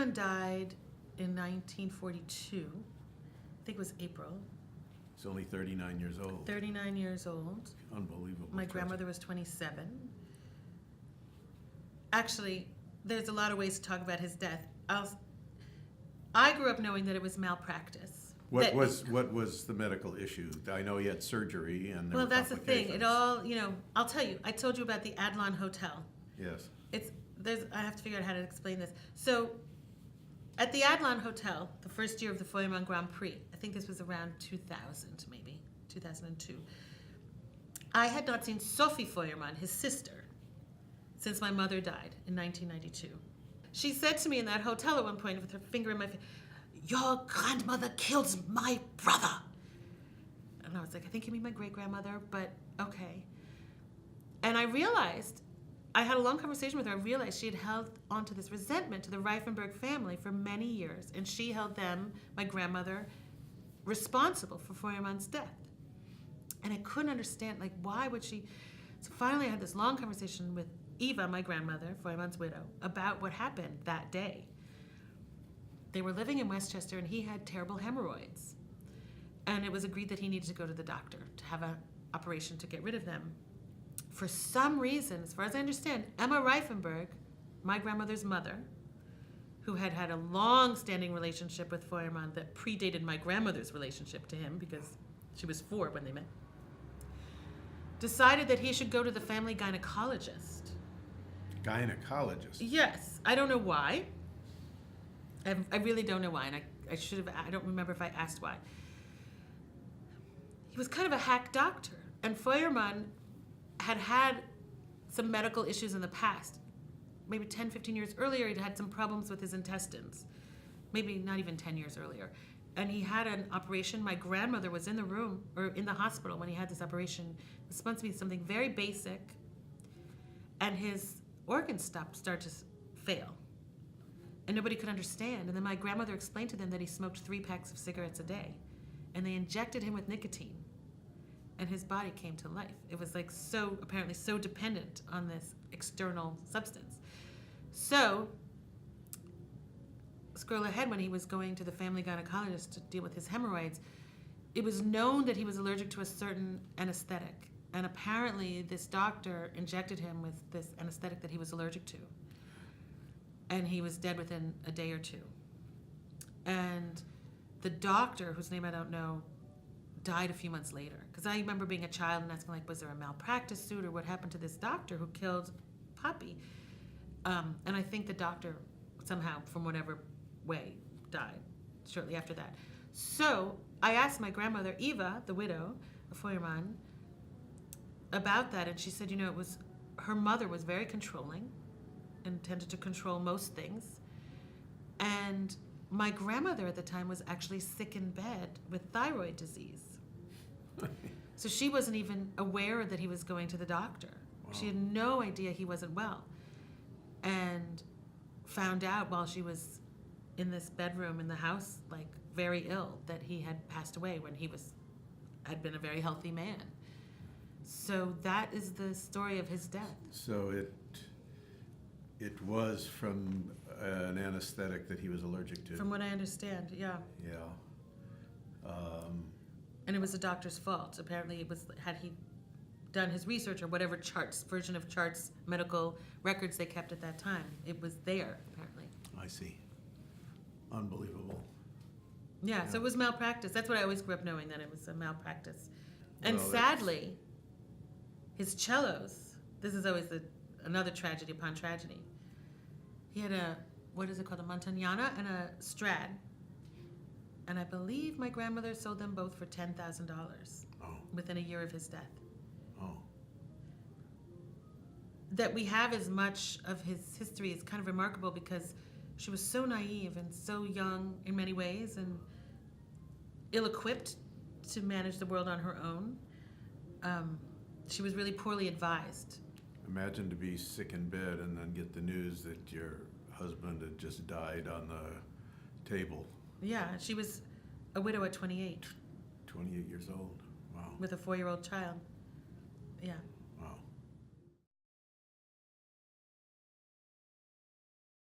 Feuermann died in 1942. I think it was April. He's only 39 years old. 39 years old. Unbelievable. My grandmother was 27. Actually, there's a lot of ways to talk about his death. I grew up knowing that it was malpractice. What was the medical issue? I know he had surgery and there Well, were that's the thing. It complications. all, I'll tell you. I told you about the Adlon Hotel. Yes. I have to figure out how to explain this. So, at the Adlon Hotel, the first year of the Feuermann Grand Prix, I think this was around 2000, maybe 2002. I had not seen Sophie Feuermann, his sister, since my mother died in 1992. She said to me in that hotel at one point with her finger in my face, "Your grandmother killed my brother." And I was like, I think you mean my great-grandmother, but okay. And I realized, I had a long conversation with her. I realized she had held onto this resentment to the Reifenberg family for many years, and she held them, my grandmother, responsible for Feuermann's death. And I couldn't understand, why would she? So finally I had this long conversation with Eva, my grandmother, Feuermann's widow, about what happened that day. They were living in Westchester, and he had terrible hemorrhoids. And it was agreed that he needed to go to the doctor to have an operation to get rid of them. For some reason, as far as I understand, Emma Reifenberg, my grandmother's mother, who had had a long-standing relationship with Feuermann that predated my grandmother's relationship to him because she was 4 when they met, decided that he should go to the family gynecologist. Gynecologist? Yes. I don't know why. I really don't know why, and I don't remember if I asked why. He was kind of a hack doctor, and Feuermann had some medical issues in the past. Maybe 10, 15 years earlier, he'd had some problems with his intestines. Maybe not even 10 years earlier. And he had an operation. My grandmother was in the room, or in the hospital when he had this operation. It was supposed to be something very basic, and his organs started to fail. And nobody could understand. And then my grandmother explained to them that he smoked 3 packs of cigarettes a day. And they injected him with nicotine. And his body came to life. It was apparently so dependent on this external substance. So, scroll ahead, when he was going to the family gynecologist to deal with his hemorrhoids, it was known that he was allergic to a certain anesthetic. And apparently this doctor injected him with this anesthetic that he was allergic to. And he was dead within a day or two. And the doctor, whose name I don't know, died a few months later. Because I remember being a child and asking, was there a malpractice suit, or what happened to this doctor who killed Poppy? And I think the doctor somehow, from whatever way, died shortly after that. So I asked my grandmother, Eva, the widow of Feuermann, about that, and she said, her mother was very controlling and tended to control most things. And my grandmother at the time was actually sick in bed with thyroid disease. So she wasn't even aware that he was going to the doctor. Wow. She had no idea he wasn't well. And found out while she was in this bedroom in the house, very ill, that he had passed away when he had been a very healthy man. So that is the story of his death. So it was from an anesthetic that he was allergic to. From what I understand, yeah. Yeah. And it was the doctor's fault. Apparently, had he done his research or whatever version of charts, medical records they kept at that time, it was there, apparently. I see. Unbelievable. Yeah, so it was malpractice. That's what I always grew up knowing, that it was a malpractice. And Well, sadly, his cellos, this is always another tragedy upon tragedy. He had a Montagnana and a Strad. And I believe my grandmother sold them both for $10,000 within a year of his death. Oh. That we have as much of his history is kind of remarkable, because she was so naive and so young in many ways and ill-equipped to manage the world on her own. She was really poorly advised. Imagine to be sick in bed and then get the news that your husband had just died on the table. Yeah, she was a widow at 28. 28 years old. Wow. With a 4-year-old child. Yeah.